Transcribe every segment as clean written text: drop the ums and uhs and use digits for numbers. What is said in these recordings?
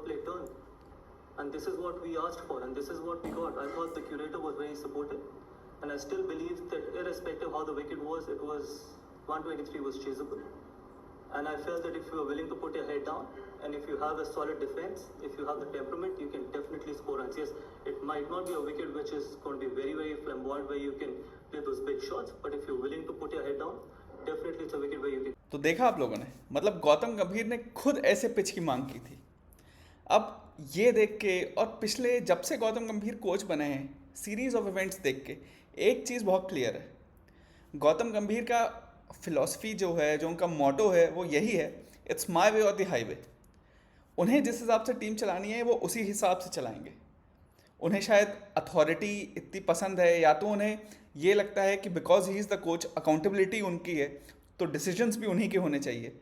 play turn. And this is what we asked for, and this is what we got. I thought the curator was very supportive, and I still believe that irrespective how the wicket was, it was 123 was chaseable. And I felt that if you are willing to put your head down, and if you have a solid defense, if you have the temperament, you can definitely score runs. Yes, it might not be a wicket which is going to be very, very flamboyant where you can play those big shots, but if you're willing to put your head down, definitely it's a wicket where you can. तो देखा आप लोगों ने, मतलब गौतम गंभीर ने खुद ऐसे पिच की मांग की थी। अब ये देख के और पिछले जब से गौतम गंभीर कोच बने हैं, सीरीज ऑफ इवेंट्स देख के एक चीज़ बहुत क्लियर है, गौतम गंभीर का फिलॉसफी जो है, जो उनका मोटो है, वो यही है, इट्स माई वे और द हाईवे। उन्हें जिस हिसाब से टीम चलानी है वो उसी हिसाब से चलाएंगे। उन्हें शायद अथॉरिटी इतनी पसंद है, या तो उन्हें ये लगता है कि because he is the coach, accountability उनकी है, तो डिसीजंस भी उन्हीं के होने चाहिए।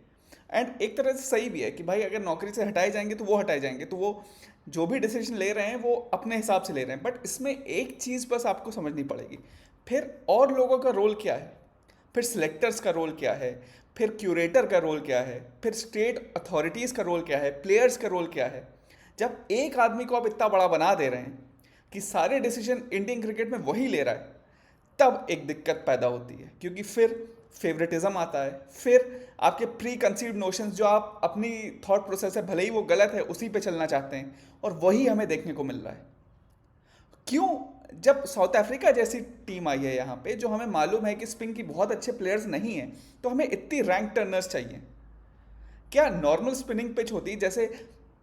एंड एक तरह से सही भी है कि भाई अगर नौकरी से हटाए जाएंगे तो वो हटाए जाएंगे, तो वो जो भी डिसीजन ले रहे हैं वो अपने हिसाब से ले रहे हैं। बट इसमें एक चीज़ बस आपको समझनी पड़ेगी, फिर और लोगों का रोल क्या है, फिर सिलेक्टर्स का रोल क्या है, फिर क्यूरेटर का रोल क्या है, फिर स्टेट अथॉरिटीज़ का रोल क्या है, प्लेयर्स का रोल क्या है। जब एक आदमी को आप इतना बड़ा बना दे रहे हैं कि सारे डिसीजन इंडियन क्रिकेट में वही ले रहा है, तब एक दिक्कत पैदा होती है, क्योंकि फिर फेवरेटिज्म आता है, फिर आपके प्री कंसीव्ड नोशंस जो आप अपनी थॉट प्रोसेस है, भले ही वो गलत है, उसी पे चलना चाहते हैं, और वही हमें देखने को मिल रहा है। क्यों? जब साउथ अफ्रीका जैसी टीम आई है यहाँ पे, जो हमें मालूम है कि स्पिन की बहुत अच्छे प्लेयर्स नहीं हैं, तो हमें इतनी रैंक टर्नर्स चाहिए। क्या नॉर्मल स्पिनिंग पिच होती, जैसे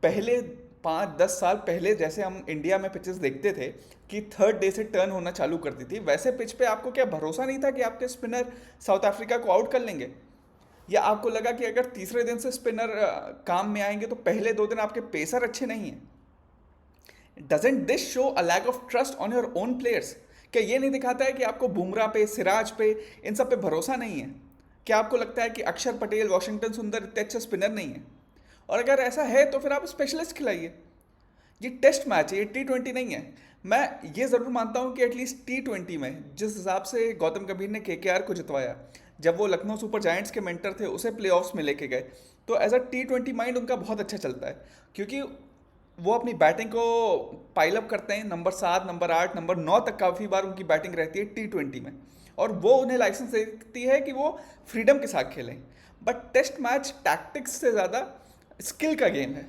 पहले 5-10 साल पहले जैसे हम इंडिया में पिचेस देखते थे कि थर्ड डे से टर्न होना चालू करती थी, वैसे पिच पे आपको क्या भरोसा नहीं था कि आपके स्पिनर साउथ अफ्रीका को आउट कर लेंगे? या आपको लगा कि अगर तीसरे दिन से स्पिनर काम में आएंगे तो पहले 2 दिन आपके पेसर अच्छे नहीं हैं? Doesn't this show a lack of trust on your own players? क्या ये नहीं दिखाता है कि आपको बुमराह पे, सिराज पे, इन सब पे भरोसा नहीं है? क्या आपको लगता है कि अक्षर पटेल, वॉशिंगटन सुंदर इतने अच्छे स्पिनर नहीं है? और अगर ऐसा है तो फिर आप स्पेशलिस्ट खिलाइए। ये टेस्ट मैच है, ये T20 नहीं है। मैं ये ज़रूर मानता हूँ कि एटलीस्ट T20 में जिस हिसाब से गौतम गंभीर ने KKR को जितवाया, जब वो लखनऊ सुपर जायंट्स के मेंटर थे, उसे प्लेऑफ्स में लेके गए, तो एज अ T20 माइंड उनका बहुत अच्छा चलता है, क्योंकि वो अपनी बैटिंग को पाइलअप करते हैं। नंबर 7, नंबर 8, नंबर 9 तक काफ़ी बार उनकी बैटिंग रहती है T20 में, और वो उन्हें लाइसेंस देती है कि वो फ्रीडम के साथ खेलें। बट टेस्ट मैच टैक्टिक्स से ज़्यादा स्किल का गेम है,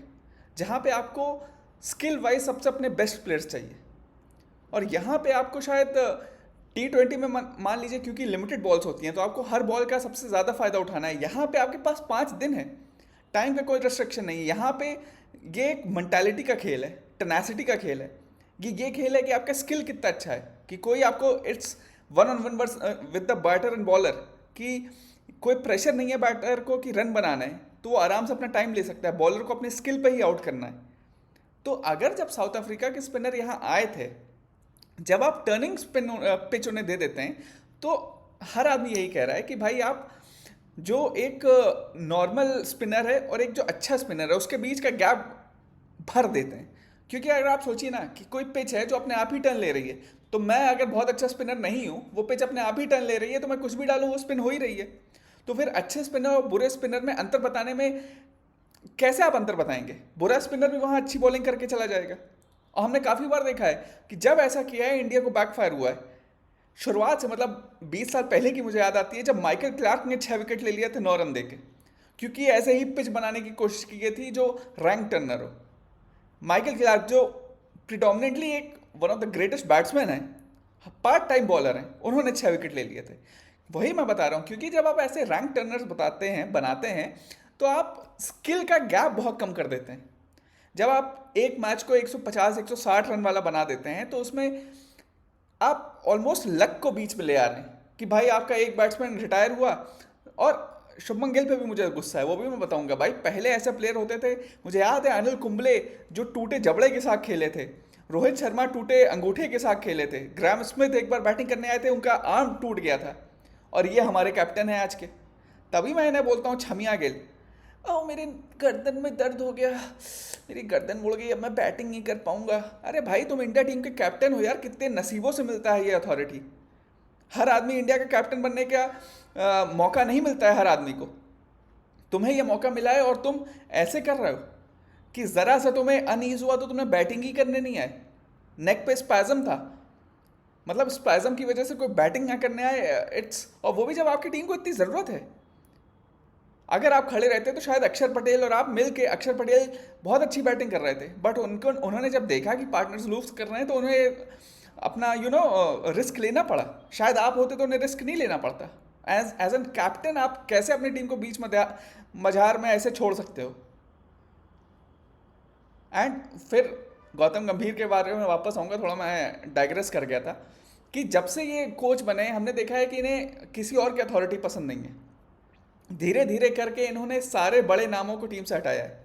जहाँ पे आपको स्किल वाइज सबसे अपने बेस्ट प्लेयर्स चाहिए। और यहाँ पे आपको शायद T20 में मान लीजिए, क्योंकि लिमिटेड बॉल्स होती हैं, तो आपको हर बॉल का सबसे ज़्यादा फ़ायदा उठाना है। यहाँ पे आपके पास 5 दिन है, टाइम का कोई रिस्ट्रिक्शन नहीं है। यहाँ पे ये एक मेंटालिटी का खेल है, टेनासिटी का खेल है। ये खेल है कि आपका स्किल कितना अच्छा है, कि कोई आपको it's 1-on-1 verse with the batter and bowler, कि कोई प्रेशर नहीं है बैटर को कि रन बनाना है, तो वो आराम से अपना टाइम ले सकता है, बॉलर को अपने स्किल पे ही आउट करना है। तो अगर जब साउथ अफ्रीका के स्पिनर यहाँ आए थे, जब आप टर्निंग स्पिन पिच उन्हें दे देते हैं, तो हर आदमी यही कह रहा है कि भाई आप जो एक नॉर्मल स्पिनर है और एक जो अच्छा स्पिनर है, उसके बीच का गैप भर देते हैं। क्योंकि अगर आप सोचिए ना कि कोई पिच है जो अपने आप ही टर्न ले रही है, तो मैं अगर बहुत अच्छा स्पिनर नहीं हूँ, वो पिच अपने आप ही टर्न ले रही है, तो मैं कुछ भी डालूँ वो स्पिन हो ही रही है। तो फिर अच्छे स्पिनर और बुरे स्पिनर में अंतर बताने में कैसे आप अंतर बताएंगे? बुरा स्पिनर भी वहाँ अच्छी बॉलिंग करके चला जाएगा। और हमने काफ़ी बार देखा है कि जब ऐसा किया है, इंडिया को बैकफायर हुआ है। शुरुआत से, मतलब 20 साल पहले की मुझे याद आती है, जब माइकल क्लार्क ने 6 विकेट ले लिया था 9 रन देके, क्योंकि ऐसे ही पिच बनाने की कोशिश की गई थी जो रैंक टर्नर हो। माइकल क्लार्क जो प्रिडोमिनेटली एक one of the greatest batsman है, पार्ट टाइम बॉलर हैं, उन्होंने 6 विकेट ले लिए थे। वही मैं बता रहा हूँ, क्योंकि जब आप ऐसे रैंक टर्नर्स बनाते हैं तो आप स्किल का गैप बहुत कम कर देते हैं। जब आप एक मैच को 150-160 रन वाला बना देते हैं, तो उसमें आप ऑलमोस्ट लक को बीच में ले आ रहे हैं कि भाई आपका एक बैट्समैन रिटायर हुआ। और शुभमन गिल पे भी मुझे गुस्सा है, वो भी मैं बताऊंगा। भाई पहले ऐसे प्लेयर होते थे, मुझे याद है अनिल कुंबले जो टूटे जबड़े के साथ खेले थे, रोहित शर्मा टूटे अंगूठे के साथ खेले थे, ग्राम स्मिथ एक बार बैटिंग करने आए थे, उनका आर्म टूट गया था, और ये हमारे कैप्टन हैं आज के। तभी मैं इन्हें बोलता हूँ छमिया गिल, ओ मेरे गर्दन में दर्द हो गया, मेरी गर्दन मुड़ गई, अब मैं बैटिंग नहीं कर पाऊंगा। अरे भाई तुम इंडिया टीम के कैप्टन हो यार, कितने नसीबों से मिलता है ये अथॉरिटी। हर आदमी इंडिया का कैप्टन बनने का मौका नहीं मिलता है हर आदमी को। तुम्हें ये मौका मिला है और तुम ऐसे कर रहे हो। कि ज़रा सा तुम्हें अनईज हुआ तो तुम्हें बैटिंग ही करने नहीं आए, नेक पे स्पैज़म था, मतलब स्पैज़म की वजह से कोई बैटिंग ना करने आए, इट्स, और वो भी जब आपकी टीम को इतनी ज़रूरत है। अगर आप खड़े रहते तो शायद अक्षर पटेल और आप मिल के, अक्षर पटेल बहुत अच्छी बैटिंग कर रहे थे, बट उन्होंने जब देखा कि पार्टनर्स लूज कर रहे हैं तो उन्हें अपना रिस्क लेना पड़ा। शायद आप होते तो उन्हें रिस्क नहीं लेना पड़ता। एज एन कैप्टन आप कैसे अपनी टीम को बीच मझार में ऐसे छोड़ सकते हो। एंड फिर गौतम गंभीर के बारे में वापस आऊँगा, थोड़ा मैं डाइग्रेस कर गया था, कि जब से ये कोच बने हमने देखा है कि इन्हें किसी और की अथॉरिटी पसंद नहीं है। धीरे धीरे करके इन्होंने सारे बड़े नामों को टीम से हटाया है।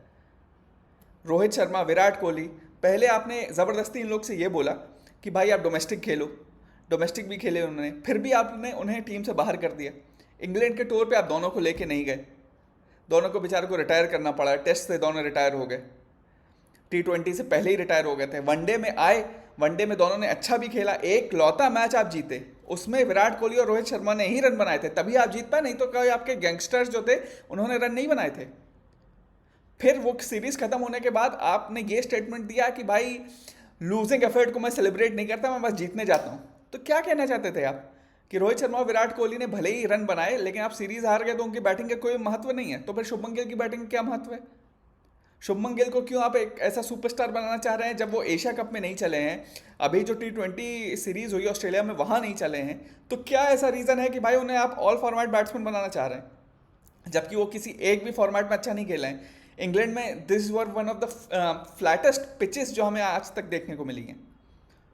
रोहित शर्मा, विराट कोहली, पहले आपने ज़बरदस्ती इन लोग से ये बोला कि भाई आप डोमेस्टिक खेलो, डोमेस्टिक भी खेले उन्होंने, फिर भी आपने उन्हें टीम से बाहर कर दिया। इंग्लैंड के टूर पे आप दोनों को लेके नहीं गए, दोनों को बेचारे को रिटायर करना पड़ा, टेस्ट से दोनों रिटायर हो गए, T20 से पहले ही रिटायर हो गए थे। वनडे में आए, वनडे में दोनों ने अच्छा भी खेला, एक लौता मैच आप जीते, उसमें विराट कोहली और रोहित शर्मा ने ही रन बनाए थे, तभी आप जीत पाए, नहीं तो कोई आपके गैंगस्टर्स जो थे उन्होंने रन नहीं बनाए थे। फिर वो सीरीज खत्म होने के बाद आपने ये स्टेटमेंट दिया कि भाई लूजिंग एफर्ट को मैं सेलिब्रेट नहीं करता, मैं बस जीतने जाता हूँ। तो क्या कहना चाहते थे आप कि रोहित शर्मा और विराट कोहली ने भले ही रन बनाए लेकिन आप सीरीज हार गए तो उनकी बैटिंग का कोई महत्व नहीं है, तो फिर शुभमन गिल की बैटिंग का क्या महत्व है? शुभमन गिल को क्यों आप एक ऐसा सुपरस्टार बनाना चाह रहे हैं जब वो एशिया कप में नहीं चले हैं, अभी जो T20 सीरीज हुई ऑस्ट्रेलिया में वहाँ नहीं चले हैं, तो क्या ऐसा रीज़न है कि भाई उन्हें आप ऑल फॉर्मेट बैट्समैन बनाना चाह रहे हैं जबकि वो किसी एक भी फॉर्मेट में अच्छा नहीं खेले हैं? इंग्लैंड में this were one of the flattest pitches जो हमें आज तक देखने को मिली हैं।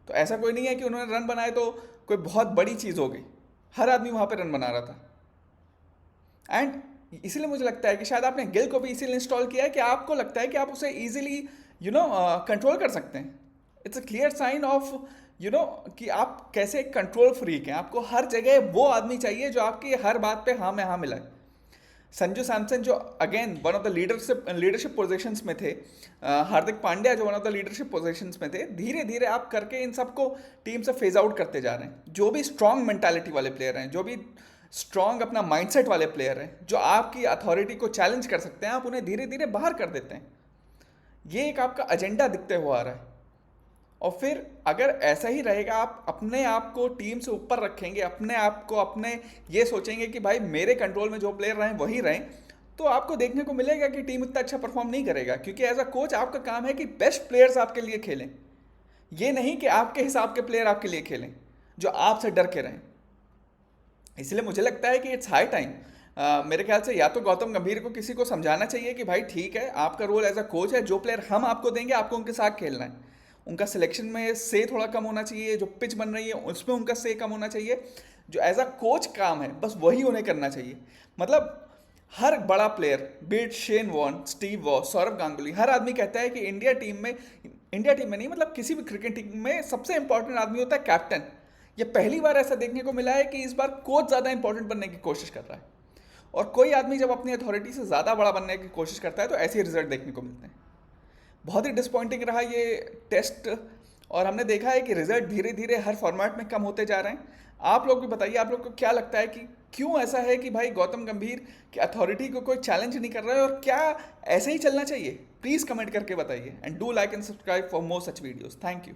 तो ऐसा कोई नहीं है कि उन्होंने रन बनाए तो कोई बहुत बड़ी चीज़ हो गई, हर आदमी वहाँ पर रन बना रहा था। एंड इसलिए मुझे लगता है कि शायद आपने गिल को भी इसीलिए इंस्टॉल किया है कि आपको लगता है कि आप उसे इजीली कंट्रोल कर सकते हैं। It's a clear sign of कि आप कैसे कंट्रोल फ्रीक हैं, आपको हर जगह वो आदमी चाहिए जो आपकी हर बात पे हाँ में हाँ मिलाए। संजू सैमसन जो again one of the leadership positions में थे, हार्दिक पांड्या जो one of the leadership positions में थे, धीरे धीरे आप करके इन सबको टीम से फेज आउट करते जा रहे हैं। जो भी स्ट्रांग मेंटालिटी वाले प्लेयर हैं, जो भी स्ट्रांग अपना माइंडसेट वाले प्लेयर हैं, जो आपकी अथॉरिटी को चैलेंज कर सकते हैं, आप उन्हें धीरे धीरे बाहर कर देते हैं। ये एक आपका एजेंडा दिखते हुआ आ रहा है। और फिर अगर ऐसा ही रहेगा, आप अपने आप को टीम से ऊपर रखेंगे, अपने आप को अपने ये सोचेंगे कि भाई मेरे कंट्रोल में जो प्लेयर रहें वही रहें, तो आपको देखने को मिलेगा कि टीम इतना अच्छा परफॉर्म नहीं करेगा। क्योंकि एज अ कोच आपका काम है कि बेस्ट प्लेयर्स आपके लिए खेलें, ये नहीं कि आपके हिसाब के प्लेयर आपके लिए खेलें जो आपसे डर के रहें। इसलिए मुझे लगता है कि इट्स हाई टाइम, मेरे ख्याल से या तो गौतम गंभीर को किसी को समझाना चाहिए कि भाई ठीक है, आपका रोल एज अ कोच है, जो प्लेयर हम आपको देंगे आपको उनके साथ खेलना है, उनका सिलेक्शन में से थोड़ा कम होना चाहिए, जो पिच बन रही है उसमें उनका से कम होना चाहिए, जो एज अ कोच काम है बस वही उन्हें करना चाहिए। मतलब हर बड़ा player, beat Shane Warne, Steve Waugh, Sourav Ganguly, हर आदमी कहता है कि इंडिया टीम में नहीं, मतलब किसी भी क्रिकेट टीम में सबसे इंपॉर्टेंट आदमी होता है कैप्टन। ये पहली बार ऐसा देखने को मिला है कि इस बार कोच ज़्यादा इंपॉर्टेंट बनने की कोशिश कर रहा है, और कोई आदमी जब अपनी अथॉरिटी से ज़्यादा बड़ा बनने की कोशिश करता है तो ऐसे रिजल्ट देखने को मिलते हैं। बहुत ही डिसपॉइंटिंग रहा ये टेस्ट, और हमने देखा है कि रिजल्ट धीरे धीरे हर फॉर्मेट में कम होते जा रहे हैं। आप लोग भी बताइए, आप लोग को क्या लगता है कि क्यों ऐसा है कि भाई गौतम गंभीर की अथॉरिटी को कोई चैलेंज नहीं कर रहा है, और क्या ऐसे ही चलना चाहिए? प्लीज़ कमेंट करके बताइए, and do like and subscribe for more such videos. Thank you.